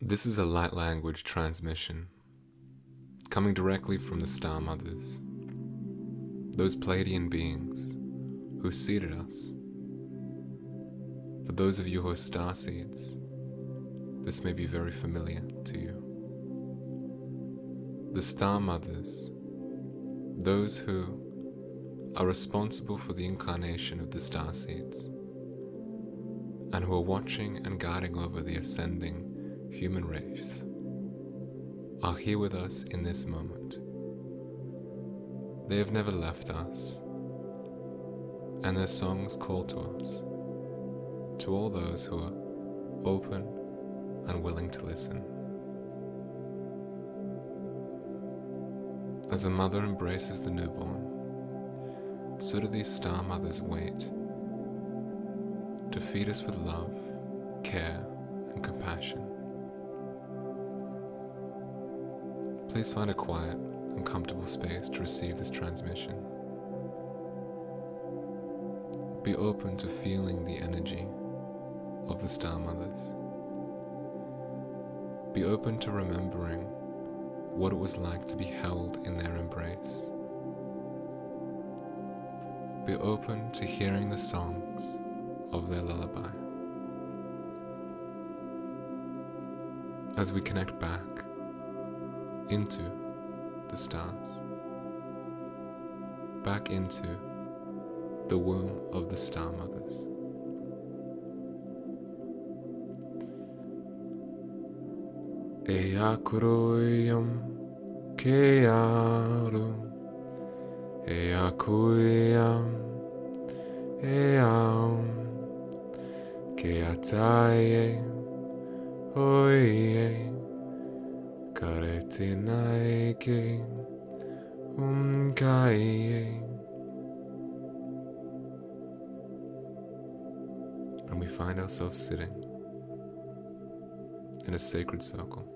This is a light language transmission, coming directly from the Star Mothers, those Pleiadian beings who seeded us. For those of you who are star seeds, this may be very familiar to you. The Star Mothers, those who are responsible for the incarnation of the star seeds, and who are watching and guiding over the ascending human race, are here with us in this moment. They have never left us, and their songs call to us, to all those who are open and willing to listen. As a mother embraces the newborn, so do these star mothers wait to feed us with love, care, and compassion. Please find a quiet and comfortable space to receive this transmission. Be open to feeling the energy of the Star Mothers. Be open to remembering what it was like to be held in their embrace. Be open to hearing the songs of their lullaby. As we connect back into the stars, back into the womb of the Star Mothers. Eya kuroyam keyaru, eya kuyam, eyam, keyataye, oye, karetinaike, umkaye. And we find ourselves sitting in a sacred circle.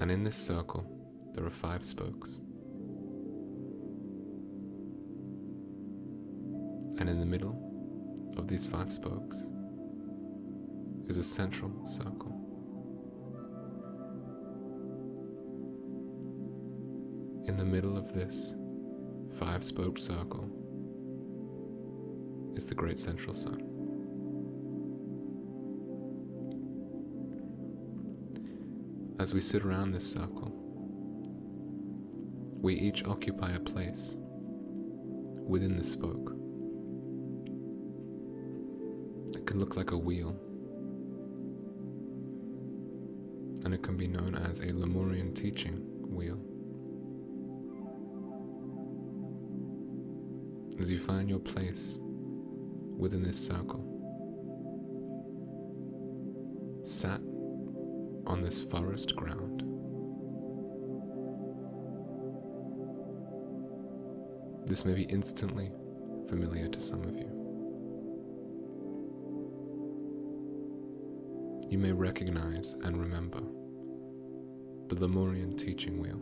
And in this circle, there are 5 spokes. And in the middle of these 5 spokes is a central circle. In the middle of this 5-spoked circle is the great central sun. As we sit around this circle, we each occupy a place within the spoke. It can look like a wheel, and it can be known as a Lemurian teaching wheel. As you find your place within this circle, sat on this forest ground, this may be instantly familiar to some of you. You may recognize and remember the Lemurian teaching wheel.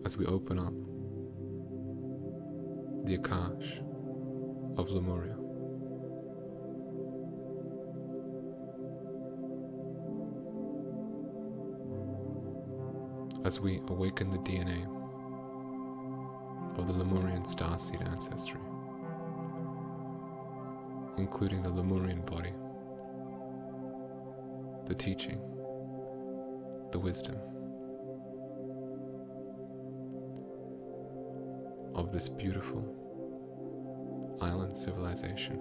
As we open up the Akash of Lemuria, as we awaken the DNA of the Lemurian starseed ancestry, including the Lemurian body, the teaching, the wisdom of this beautiful island civilization.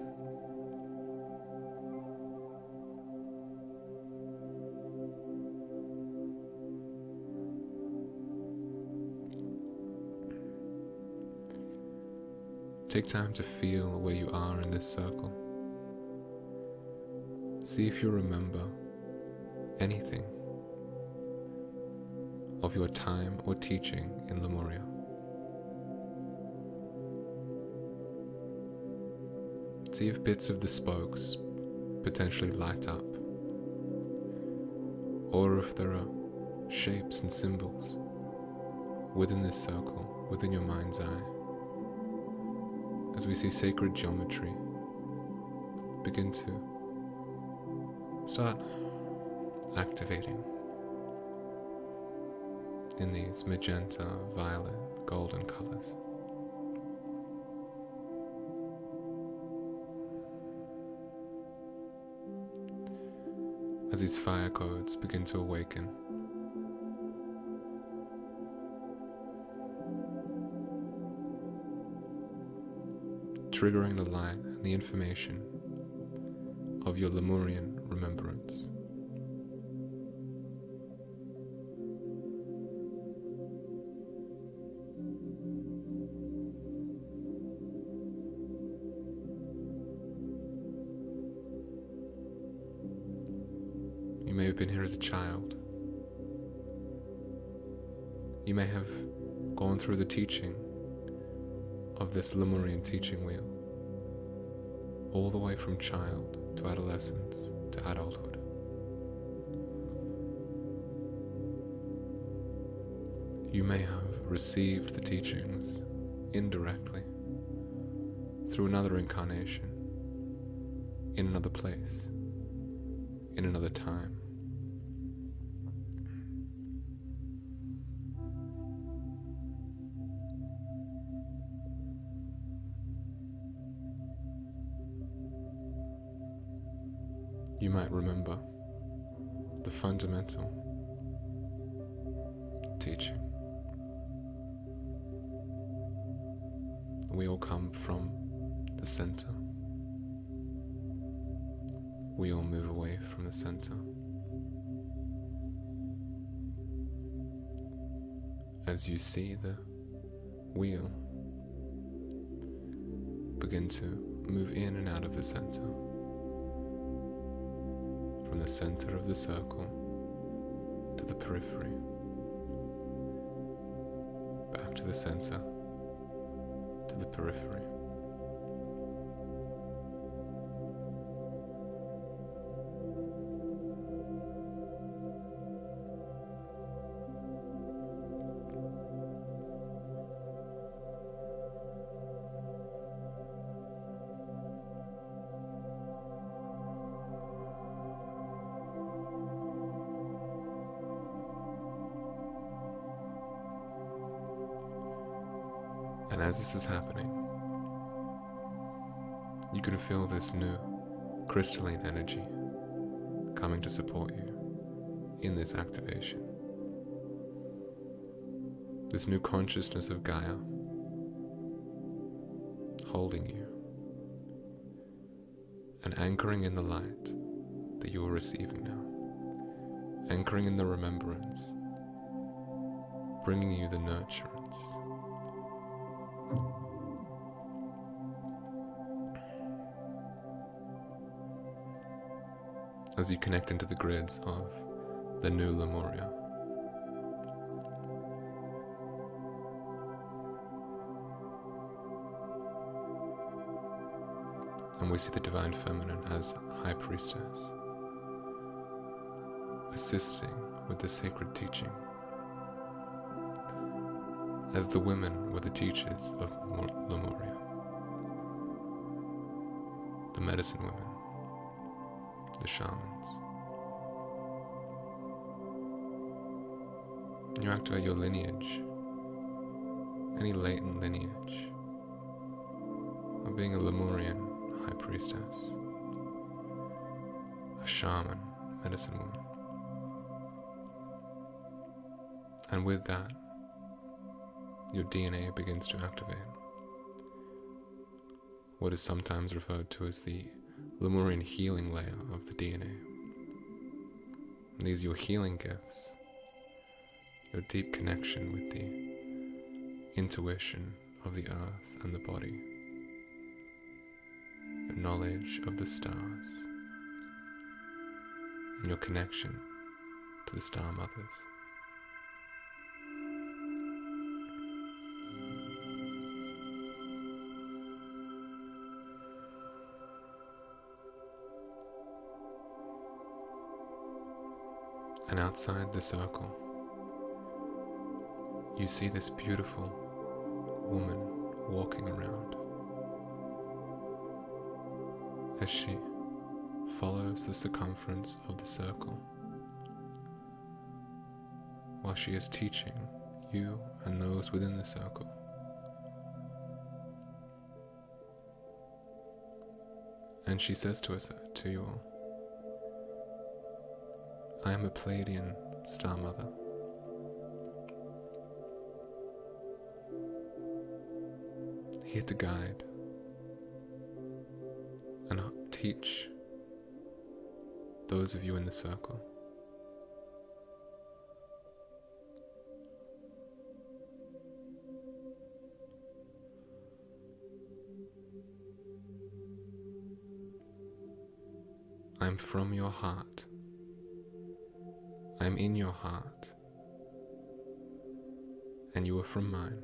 Take time to feel where you are in this circle. See if you remember anything of your time or teaching in Lemuria. See if bits of the spokes potentially light up, or if there are shapes and symbols within this circle within your mind's eye as we see sacred geometry begin to start activating in these magenta, violet, golden colors. As these fire codes begin to awaken, triggering the light and the information of your Lemurian remembrance. You may have been here as a child. You may have gone through the teaching of this Lemurian teaching wheel, all the way from child to adolescence to adulthood. You may have received the teachings indirectly through another incarnation, in another place, in another time. You might remember the fundamental teaching. We all come from the center. We all move away from the center. As you see the wheel begin to move in and out of the center, from the center of the circle to the periphery, back to the center, to the periphery. And as this is happening, you can feel this new crystalline energy coming to support you in this activation. This new consciousness of Gaia holding you and anchoring in the light that you are receiving now, anchoring in the remembrance, bringing you the nurturance. As you connect into the grids of the new Lemuria. And we see the Divine Feminine as High Priestess, assisting with the sacred teaching, as the women were the teachers of Lemuria, the medicine women, the shamans. You activate your lineage, any latent lineage of being a Lemurian high priestess, a shaman, medicine woman. And with that, your DNA begins to activate what is sometimes referred to as the Lemurian healing layer of the DNA. And these are your healing gifts, your deep connection with the intuition of the earth and the body, your knowledge of the stars, and your connection to the star mothers. And outside the circle, you see this beautiful woman walking around as she follows the circumference of the circle while she is teaching you and those within the circle. And she says to you all, I am a Pleiadian Star Mother. Here to guide and teach those of you in the circle. I am from your heart. I am in your heart. And you are from mine.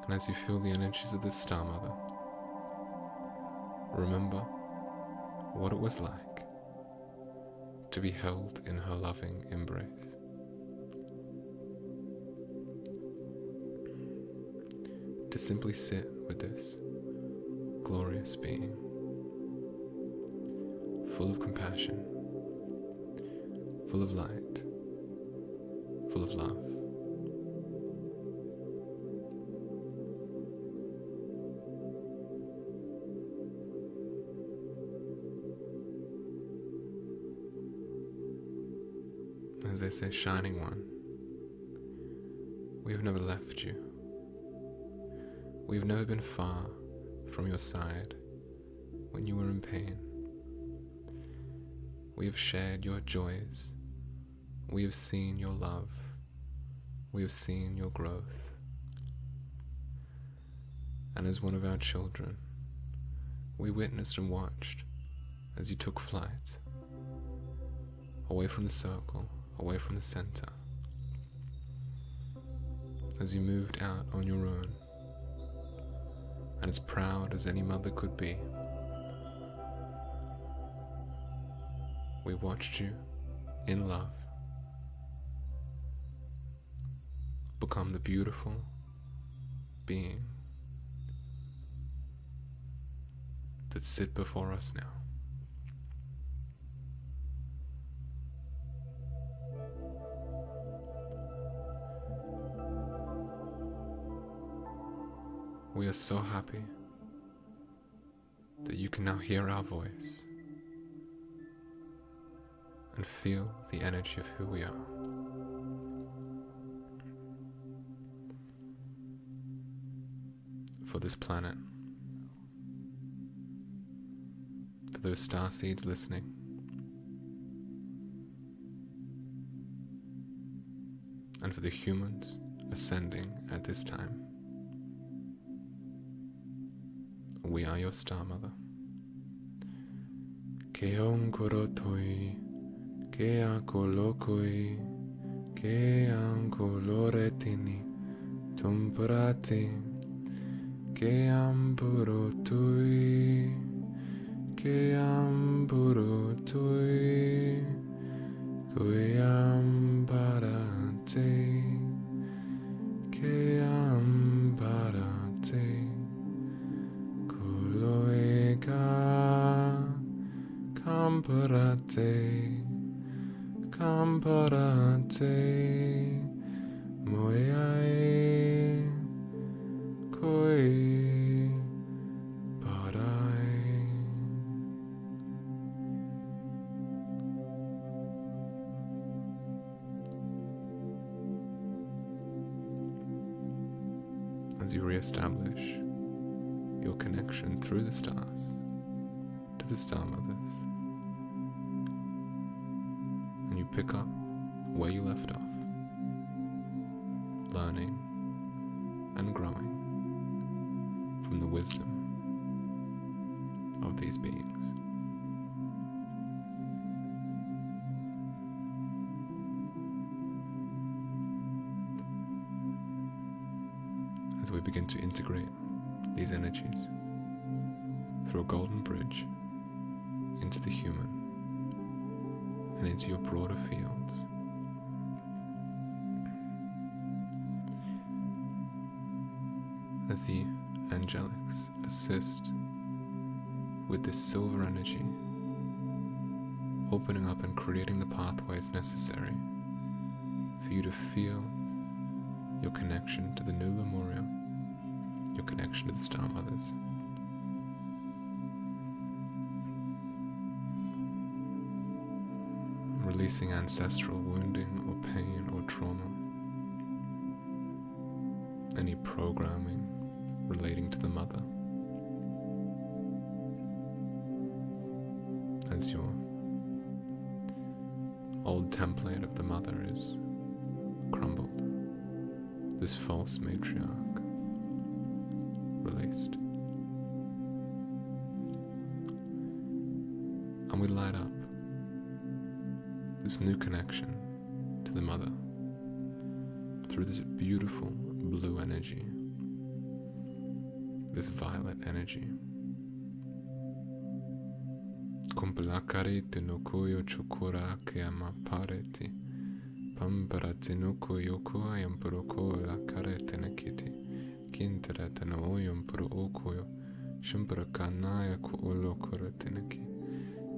And as you feel the energies of the Star Mother, remember what it was like to be held in her loving embrace. To simply sit with this glorious being, full of compassion, full of light, full of love. As they say, Shining One, we have never left you. We have never been far from your side when you were in pain. We have shared your joys. We have seen your love. We have seen your growth. And as one of our children, we witnessed and watched as you took flight, away from the circle, away from the center, as you moved out on your own, and as proud as any mother could be, we watched you in love become the beautiful being that sit before us now. We are so happy that you can now hear our voice and feel the energy of who we are. For this planet, for those star seeds listening, and for the humans ascending at this time. We are your Star Mother. Ke onkorotoi, ke akolokoi, ke ankoloretini, tumparati, ke amburotui, ke amburotui, ke ambarate, ke ambarate. Loeka Kamparate Kamparate Moeai Koi Parai. As you re-establish your connection through the stars to the Star Mothers, and you pick up where you left off, learning and growing from the wisdom of these beings. as we begin to integrate these energies through a golden bridge into the human and into your broader fields. As the angelics assist with this silver energy, opening up and creating the pathways necessary for you to feel your connection to the new Lemuria, your connection to the Star Mothers. Releasing ancestral wounding or pain or trauma, any programming relating to the mother, as your old template of the mother is crumbled, this false matriarch released. And we light up this new connection to the mother through this beautiful blue energy, this violet energy. Kumpalakarete no koyo chokora kayama pareti. Pamparate no koyo koyam proko la karete nakiti. Kintarata no oyam pro okoyo. Shumpara kanaya ko olo koratenaki.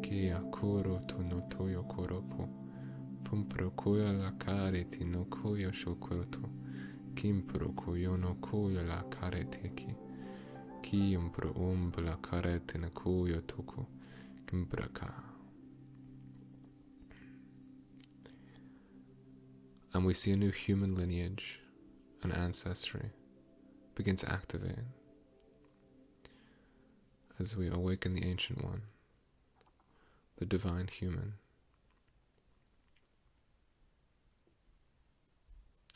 Kia koro to no toyo koropo. Pumpro koya la kareti no koyo shokoto. Kimpro koyo no koyo la kareteki. Kimpro umbla karete na koyo toko. Kimbraka. And we see a new human lineage and ancestry begin to activate as we awaken the Ancient One, the divine human.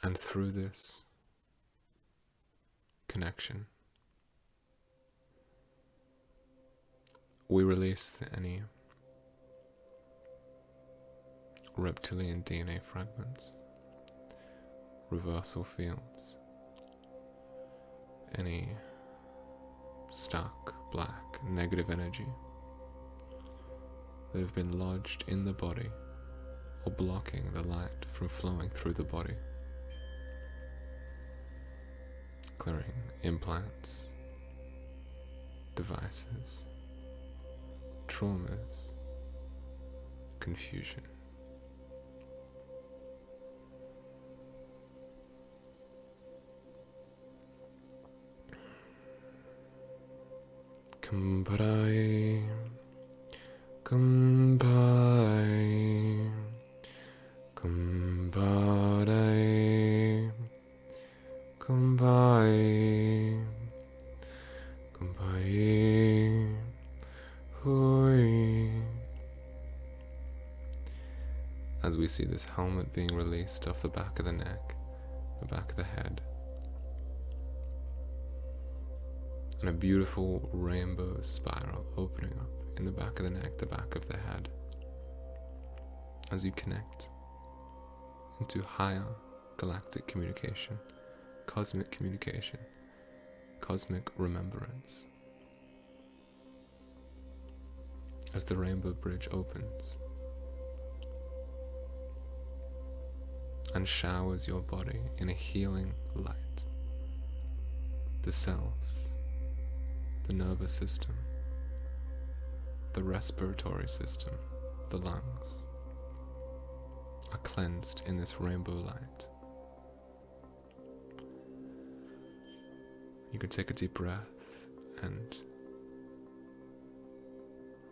And through this connection, we release any reptilian DNA fragments, reversal fields, any stuck, black, negative energy that have been lodged in the body or blocking the light from flowing through the body. Clearing implants, devices, traumas, confusion. Kumbarai, kumbai, kumbarai, kumbai, kumbai, hui. As we see this helmet being released off the back of the neck, the back of the head, and a beautiful rainbow spiral opening up in the back of the neck, the back of the head, as you connect into higher galactic communication, cosmic remembrance. As the rainbow bridge opens and showers your body in a healing light, the cells, the nervous system, the respiratory system, the lungs are cleansed in this rainbow light. You can take a deep breath and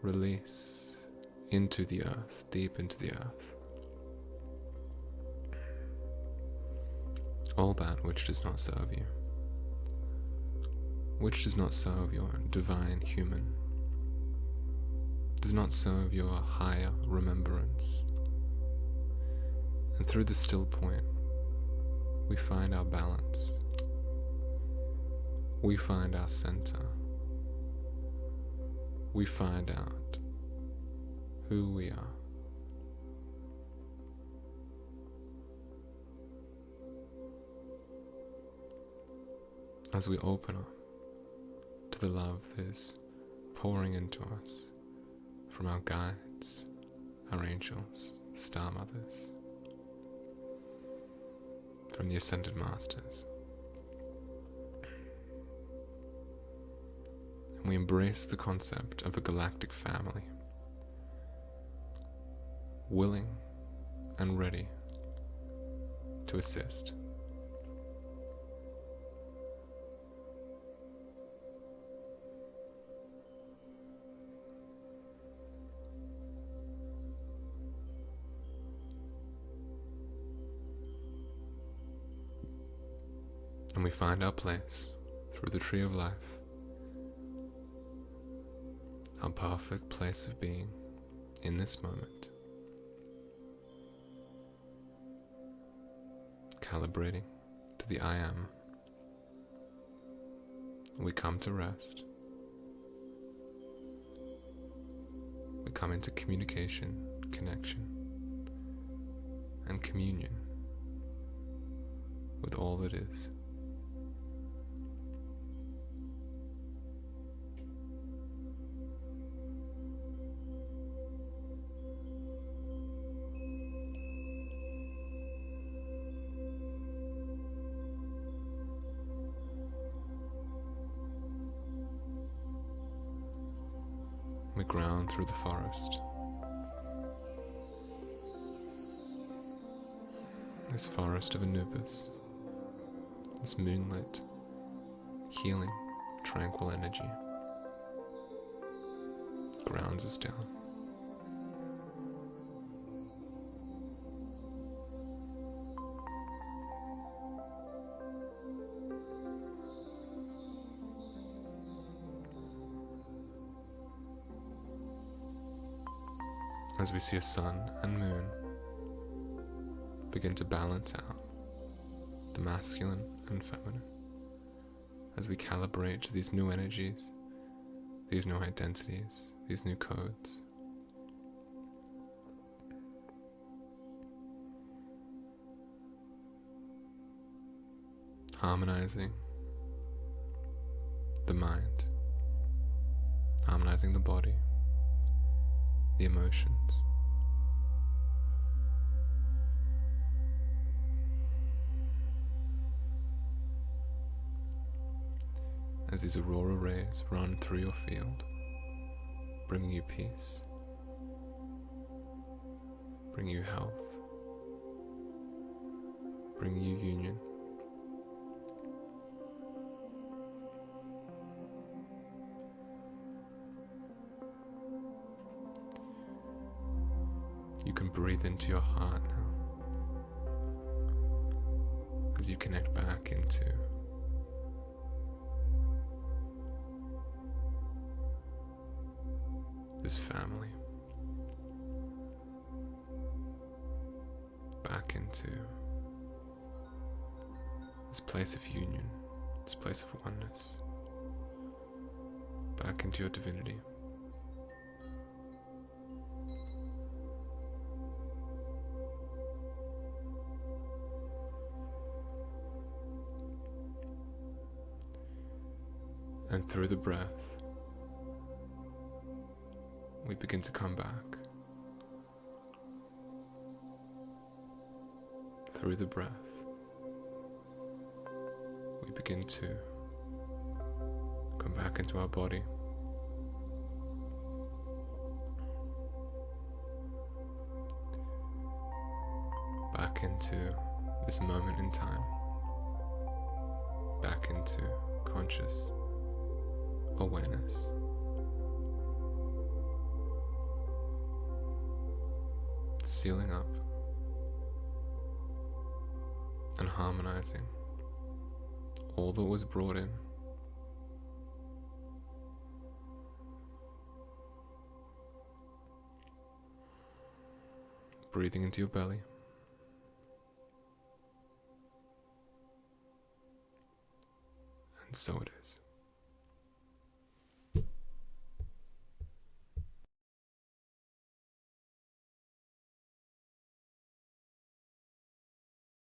release into the earth, deep into the earth, all that which does not serve you, which does not serve your divine human, does not serve your higher remembrance. And through the still point, we find our balance, we find our center, we find out who we are. as we open up to the love that is pouring into us from our guides, our angels, star mothers, from the Ascended Masters. And we embrace the concept of a galactic family, willing and ready to assist. And we find our place through the tree of life, our perfect place of being in this moment, calibrating to the I am. We come to rest. We come into communication, connection, and communion with all that is. We ground through the forest. This forest of Anubis, this moonlit, healing, tranquil energy grounds us down. As we see a sun and moon begin to balance out the masculine and feminine, as we calibrate to these new energies, these new identities, these new codes. Harmonizing the mind, harmonizing the body, the emotions. As these aurora rays run through your field, bringing you peace, bringing you health, bringing you union. You can breathe into your heart now as you connect back into this family, back into this place of union, this place of oneness, back into your divinity. And through the breath, we begin to come back. Through the breath, we begin to come back into our body. Back into this moment in time. Back into conscious awareness. Sealing up and harmonizing all that was brought in. Breathing into your belly. And so it is.